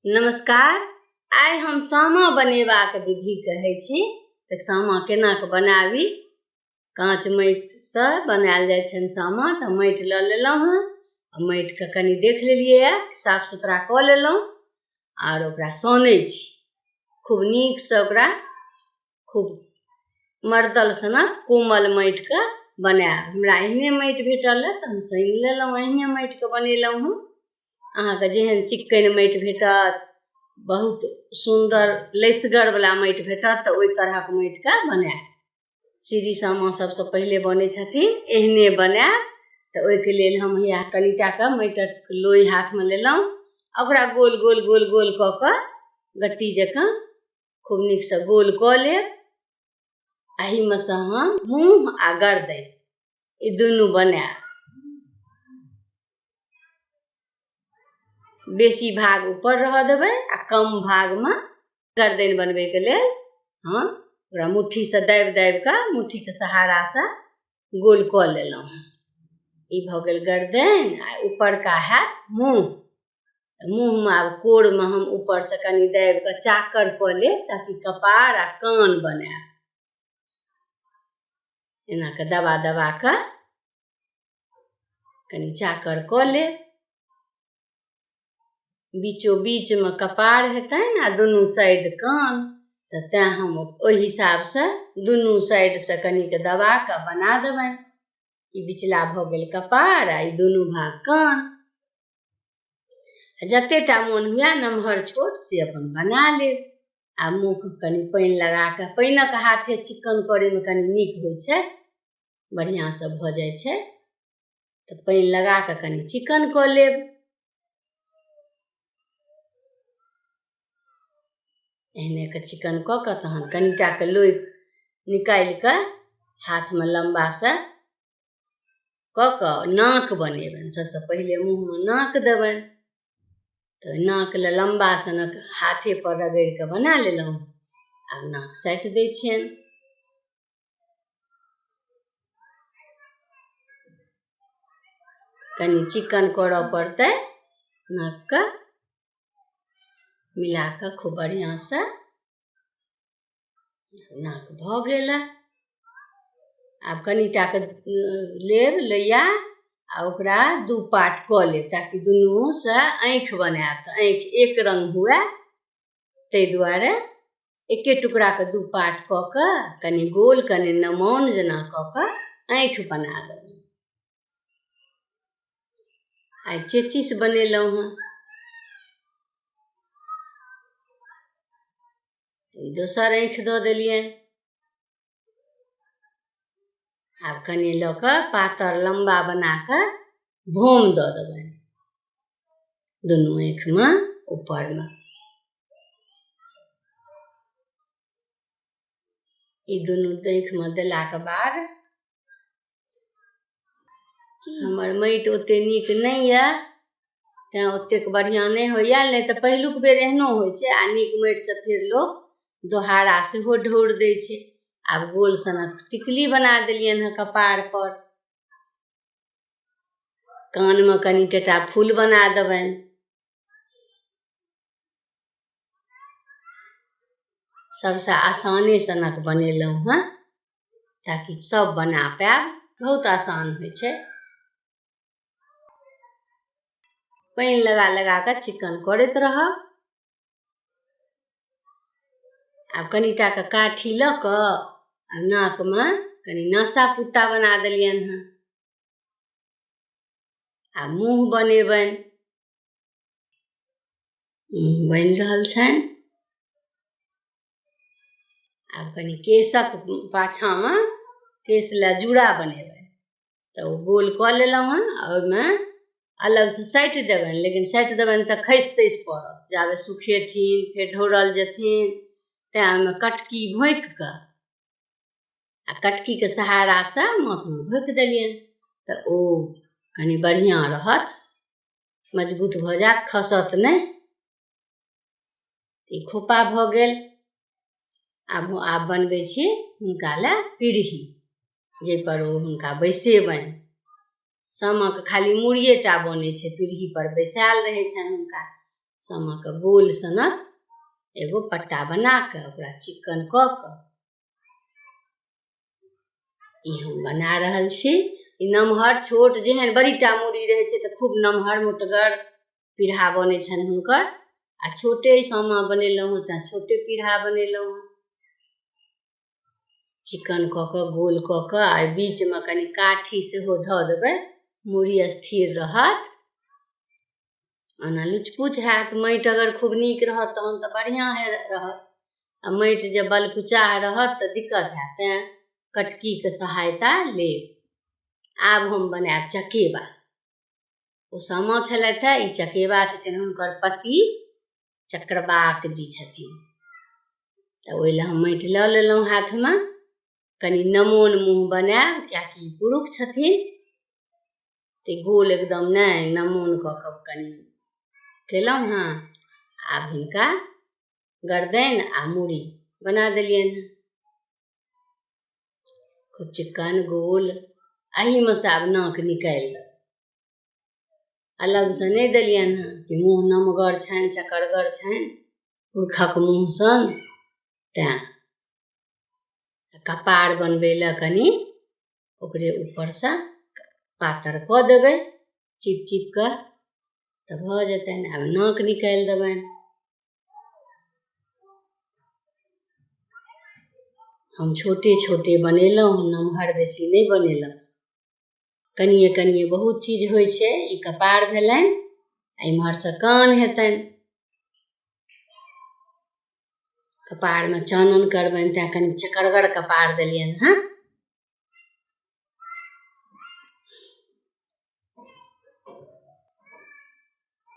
नमस्कार। आइ हम सामा बनेबाक विधि कहै छी। तऽ सामा केना कऽ बनाबी। काँच माटिसँ बनायल जाइ छनि सामा। तऽ माटि लऽ लेलहुँ हँ, माटिके कनि देख लेलियै, साफ सुथरा कऽ लेलहुँ आओर ओकरा सानै छी। खूब नीकसँ ओकरा खूब मर्दल सनक कोमल माटिके बनायब। हमरा एहने माटि भेटल तऽ हम सानि लेलहुँ, एहने माटिके बनेलहुँ हँ। अहाँके जेहन चिक्कन माटि भेटत, बहुत सुन्दर लसगरवला माटि भेटत तऽ ओहि तरहक माटिके बनायब। श्री सामा सबसँ पहिले बनै छथिन, एहने बनायब। तऽ ओहिके लेल हम हैया कनिटाके माटिक लोई हाथमे लेलहुँ, ओकरा गोल गोल गोल गोल कऽ कऽ गट्टी जकाँ खूब नीकसँ गोल कऽ लेब। एहिमे सँ हम मुँह आ गर्दनि ई दुनू बनायब। बेसी भाग ऊपर रहऽ देबै आ कम भागमे गर्दनि बनबैके लेल हम ओकरा मुट्ठीसँ दाबि दाबि कऽ मुट्ठीके सहारासँ गोल कऽ लेलहुँ। ई भऽ गेल गर्दनि आ ऊपरका हैत मुँह। मुँहमे आब कोरमे हम ऊपरसँ कनि दाबि कऽ चाकर कऽ लेब ताकि कपार आ कान बनायब। एना कऽ दबा दबा कऽ कनि चाकर कऽ लेब। बीचो बीचमे कपार हेतनि आ दुनू साइड कान। तऽ तैँ हम ओहि हिसाबसँ दुनू साइडसँ कनिक दबा कऽ बना देबनि। ई बिचला भऽ गेल कपार आ ई दुनू भाग कान। जतेटा मोन हुए नमहर छोट से अपन बना लेब। आ मुँह कनि पानि लगा कऽ, पानिक हाथे चिक्कन करैमे कनि नीक होइ छै, बढ़िआँसँ भऽ जाइ छै। तऽ पानि लगा कऽ कनि चिक्कन कऽ लेब। एहने कऽ चिक्कन कऽ कऽ तहन कनिटाके लोई निकालि कऽ हाथमे लम्बासँ कऽ कऽ नाक बनेबनि। सबसँ पहिले मुँहमे नाक देबनि। तऽ नाक लए लम्बा सनक हाथेपर रगड़ि कऽ बना लेलहुँ। आब नाक साटि दै छियनि। कनि चिक्कन करऽ पड़तै नाकके, मिला कऽ खूब बढ़िआँसँ। नाक भऽ गेल। आब कनिटाके लेब लोइया आ ओकरा दू पार्ट कऽ लेब ताकि दुनूसँ आँखि बनायब। तऽ आँखि एक रङ्ग हुए, ताहि दुआरे एके टुकड़ाके दू पार्ट कऽ कऽ कनि गोल कनि नमौन जेना कऽ कऽ आँखि बना देब। आइ चेचिस बनेलहुँ हँ। दोसर आँखि दऽ देलियनि। आब कनि लऽ कऽ पातर लम्बा बना कऽ भोम दऽ देबनि दुनू आँखिमे ऊपरमे। ई दुनू आँखिमे देलाके बाद हमर माटि ओतेक नीक नहि यऽ, तैँ ओतेक बढ़िआँ नहि होइए। नहि तऽ पहिलुक बेर एहनो होइ छै आ नीक माटिसँ फेर लोक दोहारा सेहो ढोरि दै छै। आब गोल सनक टिकली बना देलियनि हँ कपारपर। कानमे कनि टाटा फूल बना देबनि। सबसँ आसाने सनक बनेलहुँ हँ ताकि सब बना पायब। बहुत आसान होइ छै। पानि लगा लगा कऽ चिक्कन करैत रहब। आब कनिटाके काठी लऽ कऽ आ नाकमे कनि नासा पुट्टा बना देलियनि हँ। आ मुँह बनेबनि। मुँह बनि रहल छनि। आब कनि केशक पाछाँमे केश लए जूड़ा बनेबनि। तऽ ओ गोल कऽ लेलहुँ हँ आ ओहिमे अलगसँ साटि देबनि। लेकिन साटि देबनि तऽ खसि तसि पड़त, जाबे सुखेथिन फेर ढोरल जेथिन। तैँ ओहिमे कटकी भोँकि कऽ आ कटकीके सहारासँ माथमे भोँकि देलियनि। तऽ ओ कनि बढ़िआँ रहत, मजबूत भऽ जायत, खसत नहि। ई खोपा भऽ गेल। आब बनबै छी हुनका लए पीढ़ी, जाहिपर ओ हुनका बैसेबनि। सामाके खाली मूड़िए टा बनै छै, पीढ़ीपर बैसायल रहै छनि हुनका। सामाके गोल सनक एगो पट्टा बना कऽ ओकरा चिक्कन कऽ कऽ ई हम बना रहल छी। ई नमहर छोट जेहन बड़ीटा मूड़ी रहै छै तऽ खूब नमहर मोटगर पीढ़ा बनै छनि हुनकर, आ छोटे सामा बनेलहुँ हँ तऽ छोटे पीढ़ा बनेलहुँ हँ। चिक्कन कऽ कऽ गोल कऽ कऽ आ बीचमे कनि काठी सेहो धऽ देबै, मूड़ी स्थिर रहत। ओना लुचपुच हैत, माटि अगर खूब नीक रहत तहन तऽ बढ़िआँ रहत, आ माटि जे बलकुचाह रहत तऽ दिक्कत हैत, तेँ कटकीके सहायता लेब। आब हम बनायब चकेबा। ओ सामा छलथि हे, ई चकेबा छथिन, हुनकर पति चक्रवाक जी छथिन। तऽ ओहि लए हम माटि लऽ लेलहुँ हाथमे, कनि नमोन मुँह बनायब किएकि पुरुष छथिन, तऽ गोल एकदम नहि नमोन कऽ कऽ कनि केलहुँ हँ। आब हिनका गर्दनि आ मूड़ी बना देलियनि हँ, खूब चिक्कन गोल। एहिमे सँ आब नाक निकालि देब, अलगसँ नहि देलियनि हँ कि मुँह नमगर छनि चकरगर छनि पुरखक मुँह सन, तेँ कपार बनबै लए कनि ओकरे ऊपरसँ पातर कऽ देबै चिप चिप कऽ, तऽ भऽ जेतनि। आब नाक निकालि देबनि। हम छोटे छोटे बनेलहुँ, नमहर बेसी नहि बनेलहुँ, कनिए कनिए बहुत चीज होइ छै। ई कपार भेलनि, एम्हरसँ कान हेतनि, कपारमे चानन करबनि, तेँ कनि चकरगर कपार देलियनि हँ।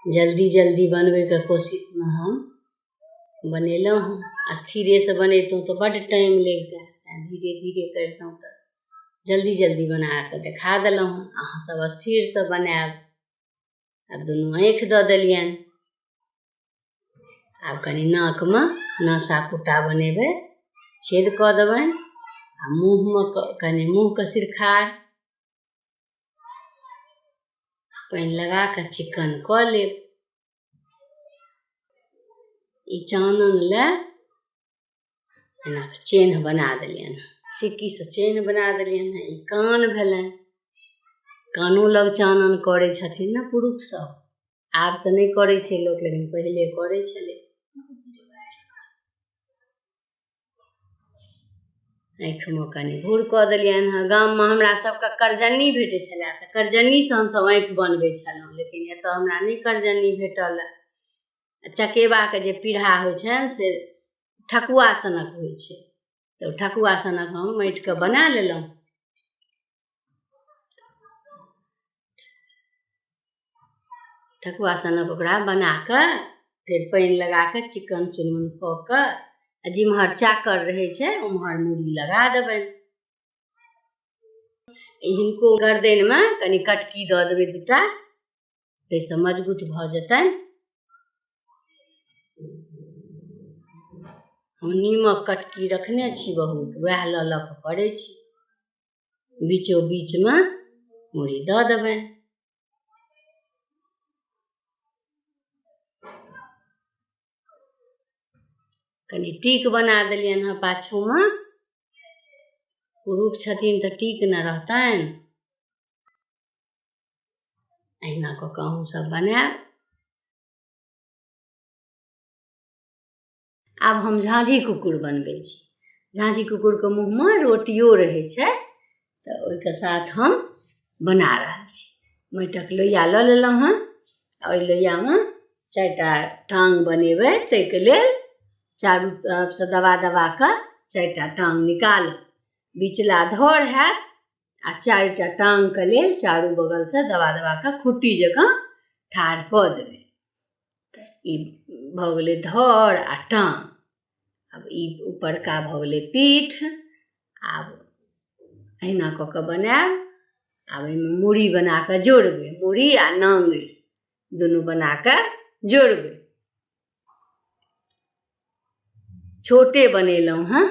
जल्दी जल्दी बनबैके कोशिशमे हम बनेलहुँ हँ। स्थिरेसँ बनैतहुँ तऽ बड्ड टाइम लगितै, तेँ धीरे धीरे करितहुँ तऽ जल्दी जल्दी बना कऽ देखा देलहुँ हँ। अहाँसभ स्थिरसँ बनायब। आब दुनू आँखि दऽ देलियनि। आब कनि नाकमे नासा कुटा बनेबै, छेद कऽ देबनि, आ मुँहमे कनि मुँहके सिरखार पानि लगा कऽ चिक्कन कऽ लेब। ई चानन लए एना चेन्ह बना देलियनि, सिक्कीसँ चेन्ह बना देलियनि हँ। ई कान भेलनि, कानो लग चानन करै छथिन ने पुरुषसभ। आब तऽ नहि करै छै लोक, लेकिन पहिले करै छलै। आँखिमे कनि भूर कऽ देलियनि हँ। गाममे हमरा सभके करजन्नी भेटै छलै, तऽ करजन्नीसँ हमसभ आँखि बनबै छलहुँ, लेकिन एतऽ हमरा नहि करजन्नी भेटल। चकेबाके जे पीढ़ा होइ छनि से ठकुआ सनक होइ छै, तऽ ठकुआ सनक हम माटिके बना लेलहुँ। ठकुआ सनक ओकरा बना कऽ फेर पानि लगा कऽ चिक्कन चुनमुन कऽ कऽ, आ जिम्हर चाकर रहै छै ओम्हर मूड़ी लगा देबनि। हिनको गर्दनिमे कनि कटकी दऽ देबै 2टा, ताहिसँ मजबूत भऽ जेतनि। हम नीमक कटकी रखने छी बहुत, वएह लऽ लऽ कऽ करै छी। बीचो बीचमे मूड़ी दऽ देबनि। कनि टीक बना देलियनि हँ पाछूमे, पुरुष छथिन तऽ टीक न रहतनि। अहिना कऽ कऽ अहूँसभ बनायब। आब हम झाँझी कुकुर बनबै छी। झाँझी कुकुरके मुँहमे रोटियो रहै छै, तऽ ओहिके साथ हम बना रहल छी। माटिक लोहिआ लऽ लेलहुँ हँ, ओहि लोहिआमे 4टा टाँग बनेबै, ताहिके लेल चारू तरफसँ दबा दबा कऽ 4टा टाँग निकालब। बिचला धर हैत, आ 4टा टाँगके लेल चारू बगलसँ दबा दबा कऽ खुट्टी जकाँ ठाढ़ कऽ देबै। तऽ ई भऽ गेलै धर आ टाँग। आब ई ऊपरका भऽ गेलै पीठ। आब अहिना कऽ कऽ बनायब। आब एहिमे मूड़ी बना कऽ जोड़बै, मूड़ी आ नाङ्गरि दुनू बना कऽ जोड़बै। छोटे बनेलहुँ हँ,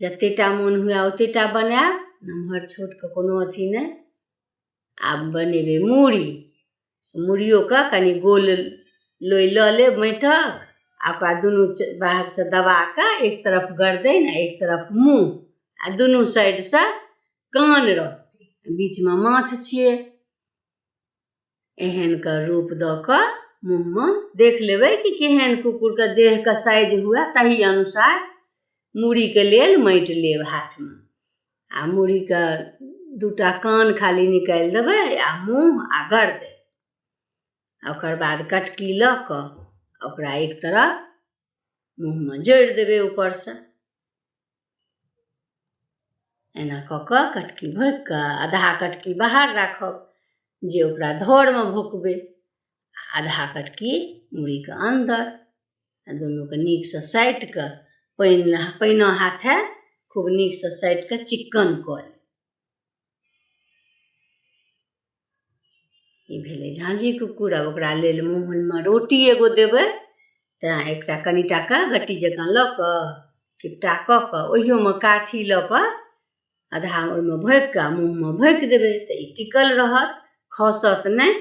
जतेटा मोन हुए ओतेटा बनायब, नमहर छोटके कोनो अथी नहि। आब बनेबै मूड़ी, मूड़ियोके कनि गोल लोई लऽ लेब माटिक आ ओकरा दुनू भागसँ दबा कऽ एक तरफ गर्दनि आ एक तरफ मुँह आ दुनू साइडसँ कान रहतै, बीचमे माथ छियै। एहनके रूप दऽ कऽ मुँहमे देख लेबै कि केहन कुकुरके देहके साइज हुए, ताहि अनुसार मूड़ीके लेल माटि लेब हाथमे आ मूड़ीके 2टा कान खाली निकालि देबै आ मुँह आ गर्दनि। ओकर बाद कटकी लऽ कऽ ओकरा एक तरफ मुँहमे जोड़ि देबै ऊपरसँ। एना कऽ कऽ कटकी भोंकि कऽ आधा कटकी बाहर राखब जे ओकरा धरमे भोंकबै, आधा कटकी मूड़ीके अन्दर। दुनूके नीकसँ साटि कऽ पानिओ हाथे खूब नीकसँ साटि कऽ चिक्कन कऽ लेब। ई भेलै झाँझी कुकुर। आब ओकरा लेल मुँहमे रोटी एगो देबै, तेँ एकटा कनिटाके गट्टी जकाँ लऽ कऽ चिपटा कऽ कऽ ओहियोमे काठी लऽ कऽ आधा ओहिमे भोंकि कऽ मुँहमे भोंकि देबै तऽ ई टिकल रहत, खसत नहि,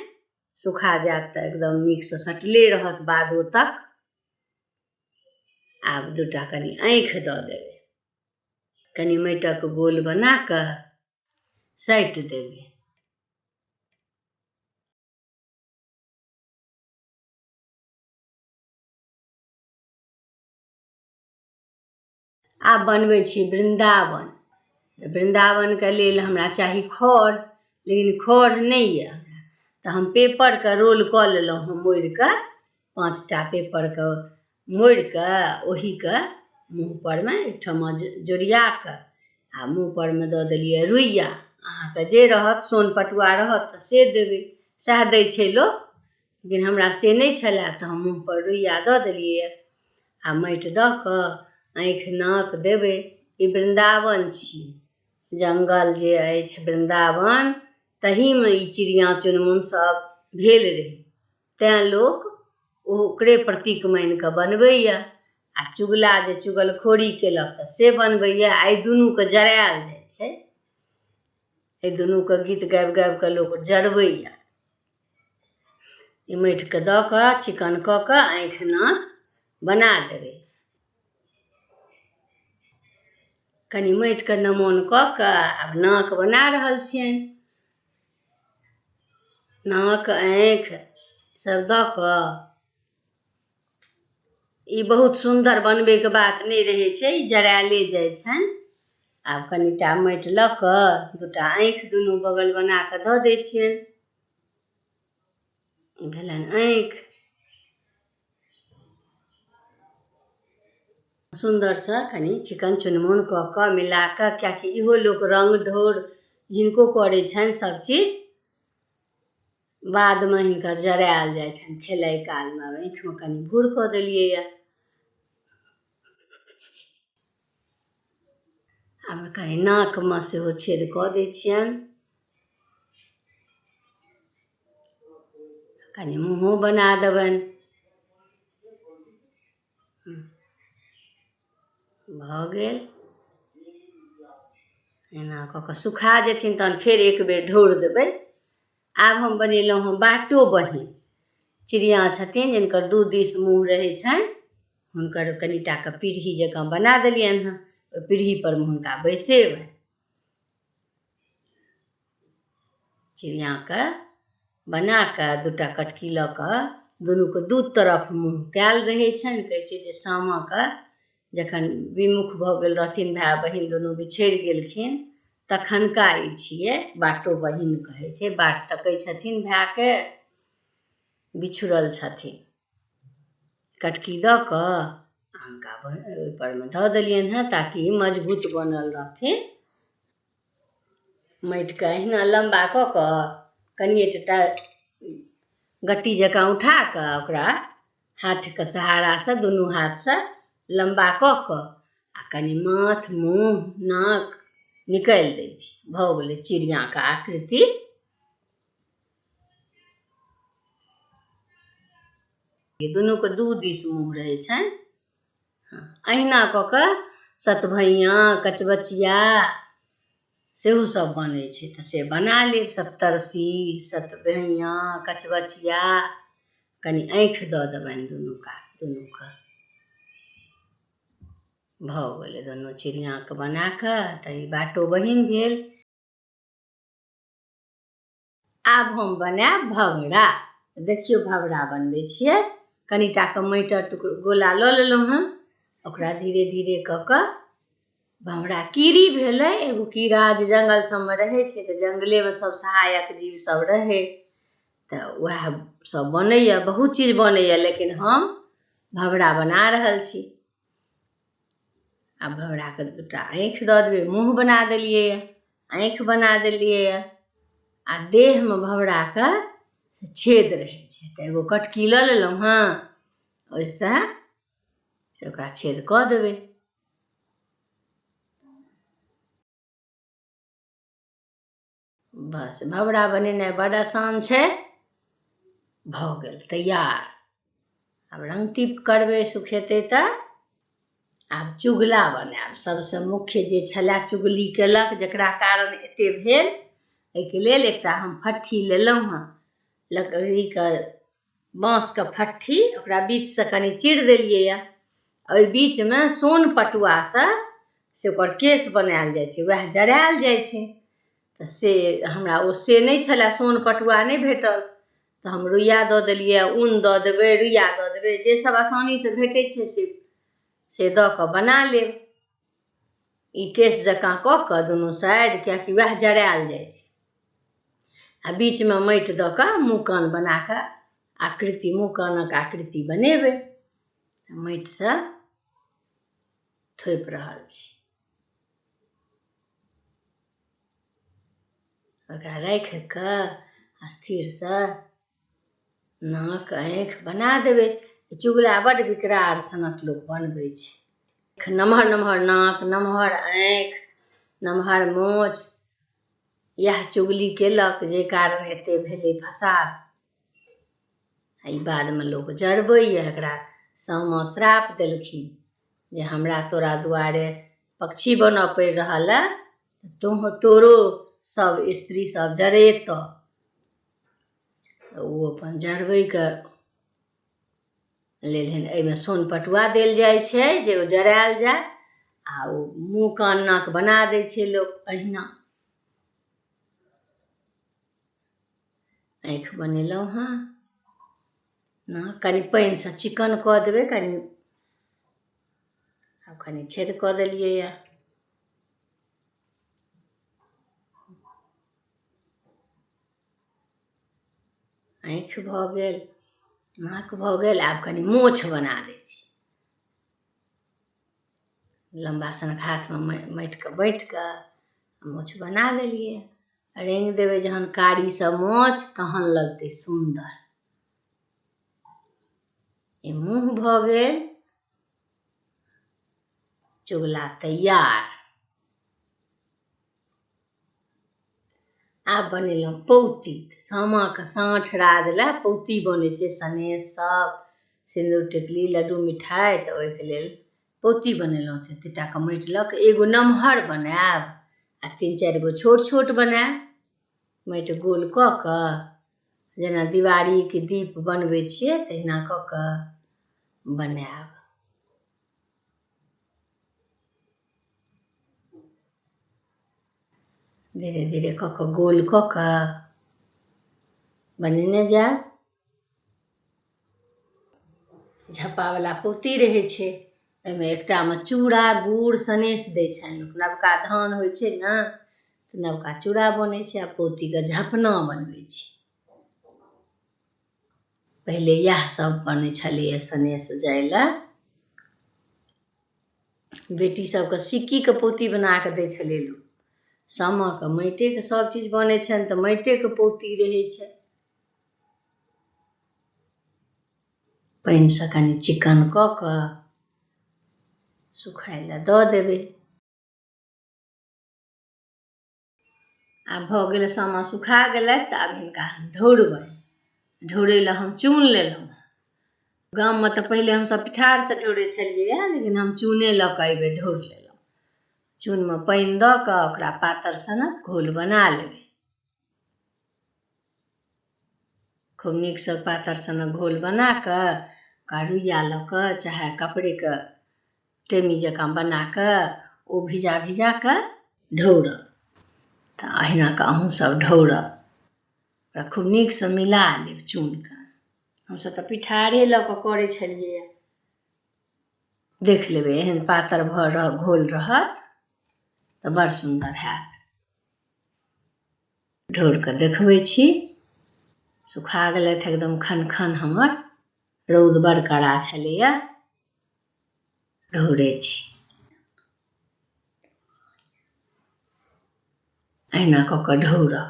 सुखा जायत तऽ एकदम नीकसँ सटले रहत बादो तक। आब 2टा कनि आँखि दऽ देबै, कनि माटिक गोल बना कऽ साटि देबै। आब बनबै छी वृन्दावन। तऽ वृन्दावनके लेल हमरा चाही खढ़, लेकिन खढ़ नहि यऽ हमरा, तऽ हम पेपरके रोल कऽ लेलहुँ हम मोड़ि कऽ, 5टा पेपरके मोड़ि कऽ ओहिके मुँहपरमे एकठमा जोड़िया कऽ आ मुँहपरमे दऽ देलियै रुइया। अहाँके जे रहत, सोन पटुआ रहत तऽ से देबै, सएह दै छै लोक, लेकिन हमरा से नहि छलए तऽ हम मुँहपर रुइया दऽ देलियै आ माटि दऽ कऽ आँखि नाक देबै। ई वृन्दावन छी, जङ्गल जे अछि वृन्दावन, तहीमे ई चिड़िया चुनमुन सब भेल रहै, तेँ लोक ओकरे प्रतीक मानि कऽ बनबैए। आ चुगला जे चुगलखोरी केलक तऽ से बनबैए। एहि दुनूके जरायल जाइ छै, एहि दुनूके गीत गाबि गाबि कऽ लोक जरबैए। ई माटिके दऽ कऽ चिक्कन कऽ कऽ आँखि नाक बना देबै। कनि माटिके नमन कऽ कऽ आब नाक बना रहल छियनि। नाक आँखि सब दऽ कऽ ई बहुत सुन्दर बनबैके बात नहि रहै छै, जरायले जाइ छनि। आब कनिटा माटि लऽ कऽ 2टा आँखि दुनू बगल बना कऽ दऽ दै छियनि। ई भेलनि आँखि। सुन्दरसँ कनि चिक्कन चुनमुन कऽ कऽ मिला कऽ, किएकि इहो लोक रङ्ग ढोर हिनको करै छनि सभचीज, बादमे हिनकर जरायल जाइ छनि खेलाइ कालमे। आँखिमे कनि भूर कऽ देलियैए। आब कनि नाकमे सेहो छेद कऽ दै छियनि, कनि मुँहो बना देबनि। भऽ गेल। एना कऽ कऽ सुखा जेथिन तहन फेर एक बेर ढोरि देबै। आब हम बनेलहुँ हँ बाटो बहिन। चिड़िया छथिन जिनकर 2 दिस मुँह रहै छनि, हुनकर कनिटाके पीढ़ी जकाँ बना देलियनि हँ, ओहि पीढ़ीपरमे हुनका बैसेबै। चिड़ियाके बना कऽ 2टा कटकी लऽ कऽ दुनूके 2 तरफ मुँह कयल रहै छनि। कहै छै जे सामाके जखन विमुख भऽ गेल रहथिन भाय बहिन दुनू बिछड़ि गेलखिन, तखनका ई छियै, बाटो बहिन कहै छै। बाट तकै छथिन भायके, बिछड़ल छथिन। कटकी दऽ कऽ हुनका ओहिपरमे धऽ देलियनि हँ ताकि मजबूत बनल रहथिन। माटिके अहिना लम्बा कऽ कऽ कनिएटा गट्टी जकाँ उठा कऽ ओकरा हाथके सहारासँ दुनू हाथसँ लम्बा कऽ कऽ आ कनि माथ मुँह नाक निकालि दै छी, भऽ गेलै चिड़ियाके आकृति। दुनूके 2 दिस मुँह रहै छनि। अहिना कऽ कऽ सतभैया कचबचिया सेहो सब बनै छै, तऽ से बना लेब। सप्तर्षी, सतभैया, कचबचिया कनि आँखि दऽ देबनि दुनू के। भऽ गेलै दुनू चिड़ियाँके बना कऽ। तऽ ई बाटो बहिन भेल। आब हम बनायब भवरा। देखियौ भवरा बनबै छियै। कनिटा के माटिक गोला लऽ लेलहुँ हँ। ओकरा धीरे धीरे कऽ कऽ भवरा कीड़ी भेलै। एगो कीड़ा जे जंगल सबमे रहै छै, तऽ जंगलेमे सब सहायक जीव सब रहै, तऽ वएह सब बनैया। बहुत चीज बनैया, लेकिन हम भवरा बना रहल छी। आ भवराके दूटा आँखि दऽ देबै। मुँह बना देलियै, आँखि बना देलियै। आ देहमे भवराके से छेद रहै छै, तऽ एगो कटकी लऽ लेलहुँ हँ। ओहिसँ से ओकरा छेद कऽ देबै। बस भवरा बनेनाइ बड़ आसान छै। भऽ गेल तैयार। आब रङ्ग टीप करबै, सुखेतै तऽ आब चुगला बनायब। सबसँ मुख्य जे छलए चुगली केलक, जकरा कारण एतेक भेल, एहिके लेल एकटा हम फट्ठी लेलहुँ हँ। लकड़ीके बाँसके फट्ठी, ओकरा बीचसँ कनि चीर देलियै। ओहि बीचमे सोन पटुआसँ से ओकर केश बनायल जाइ छै, वएह जरायल जाइ छै। तऽ से हमरा से नहि छलए, सोन पटुआ नहि भेटल, तऽ हम रुइया दऽ देलियै। ऊन दऽ देबै, रुइया दऽ देबै, जे सब आसानीसँ भेटै छै से दऽ कऽ बना लेब। ई केश जकाँ कऽ कऽ दुनू साइड, कियाकि वएह जरायल जाइ छै। आ बीचमे माटि दऽ कऽ मुँह कान बना कऽ आकृति, मुँह कानक आकृति बनेबै। माटिसँ थोपि रहल छी। ओकरा राखि कऽ स्थिरसँ नाक आँखि बना देबै। चुगला बड्ड विकराल सनक लोक बनबै छै। नमहर नमहर नाक, नमहर आँखि, नमहर मोछ, इएह चुगली केलक, जाहि कारण एतेक भेलै फसाद। ई बादमे लोक जरबैए। एकरा सामा श्राप देलखिन जे हमरा तोरा दुआरे पक्षी बनऽ पड़ि रहल है, तोरो सब स्त्री सब जरेतऽ। ओ अपन जरबैके लेल एहिमे सोन पटुआ देल जाइ छै, जे ओ जरायल जाय। आ ओ मुँह कान नाक बना दै छै लोक अहिना। आँखि बनेलहुँ हँ। नाक कनि पानिसँ चिकन कऽ देबै। कनि छेद कऽ देलियै। आँखि भऽ गेल, नाक भऽ गेल। आब कनि मोछ बना दै छी। लम्बा सनक हाथमे माटिके बाँटि कऽ मोछ बना देलियै। रङ्गि देबै जहन कारी सँ मोछ, तहन लगतै सुन्दर। ई मुँह भऽ गेल। चुगला तैयार। आब बनेलहुँ पौती। सामाके साँठ राज लए पौती बनै छै। सनेश सब, सिन्दूर टिकली, लड्डू मिठाइ, तऽ ओहिके लेल पौती बनेलहुँ। एतेकटाके माटि लऽ कऽ एगो नमहर बनायब आ 3-4 गो छोट छोट बनायब। माटि गोल कऽ कऽ, जेना दिवारीके दीप बनबै छियै तहिना कऽ कऽ बनायब। धीरे धीरे कऽ कऽ गोल कऽ कऽ बनेने जायब। झप्पावला पौती रहै छै। एहिमे एकटामे चूड़ा, गुड़, सनेश दै छनि। नवका धान होइ छै ने, तऽ नवका चूड़ा बनै छै आ पौतीके झपना बनबै छै। पहिले इएह सब बनै छलैए सनेश जाय लए। बेटी सबके सिक्कीके पौती बना कऽ दै छलै लोक। सामाके माटिके सब चीज बनै छनि, तऽ माटिके पौती रहै छै। पानिसँ कनि चिकन कऽ कऽ सुखाय लए दऽ देबै। आब भऽ गेलै, सामा सुखा गेलै, तऽ आब हिनका हम ढौरबनि। ढौरै लए हम चून लेलहुँ। गाममे तऽ पहिले हमसब पिठारसँ ढौरै छलियै, लेकिन हम चूने लऽ कऽ एहिबेर ढौर लेलहुँ। चूनमे पानि दऽ कऽ ओकरा पातर सनक घोल बना लेबै। खूब नीकसँ पातर सनक घोल बना कऽ रुइया लऽ कऽ चाहे कपड़ेके टेमी जकाँ बना कऽ ओ भिजा भिजा कऽ ढौरब। तऽ अहिना कऽ अहूँसभ ढौरब, ओकरा खूब नीकसँ मिला लेब चूनके। हमसभ तऽ पिठारे लऽ कऽ करै छलियै। देख लेबै एहन पातर घोल रहत तऽ बड़ सुन्दर हैत। ढौर कऽ देखबै छी, सुखा गेलथि एकदम खनखन हमर, रौद बड़ कड़ा छलैए। ढौरै छी, अहिना कऽ कऽ ढौरब।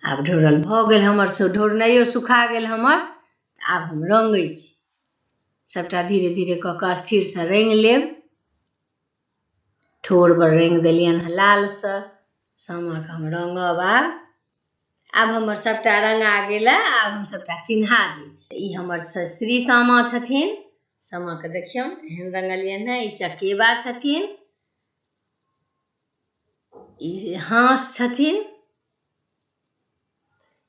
आब ढौरल भऽ गेल हमर, ढौरनाइयो सुखा गेल हमर। आब हम रङ्गै छी, सभटा धीरे धीरे कऽ कऽ स्थिरसँ रङ्गि लेब। ठोर पर रङ्गि देलियनि हँ लालसँ, सामाके हम रङ्गब। आब हमर सभटा रङ्गा गेला, आब हम सभटा चिन्हा दै छी। ई हमर श्री सामा छथिन, सामाके देखियौन एहन रङ्गलियनि हँ। ई चकेबा छथिन, ई हाँस छथिन,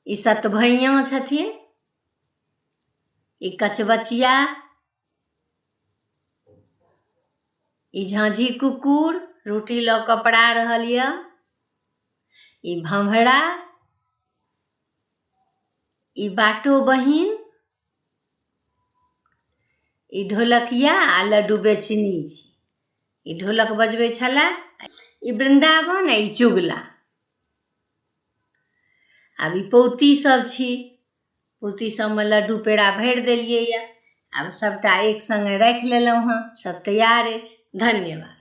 ई सतभैया छथिन, ई कचबचिया, ई झाँझी कुकुर रोटी लऽ कऽ पड़ा रहल यऽ, ई भँवरा, ई बाटो बहिन, ई ढोलकिया आ लड्डू बेचनी छी। ई ढोलक बजबै छलए, ई वृन्दावन, ई चुगला। आब ई पौती सब छी, पौती सबमे लड्डू पेड़ा भरि देलियै यऽ। आब सभटा एक सङ्गे राखि लेलहुँ हँ, सब तैयार अछि। धन्यवाद।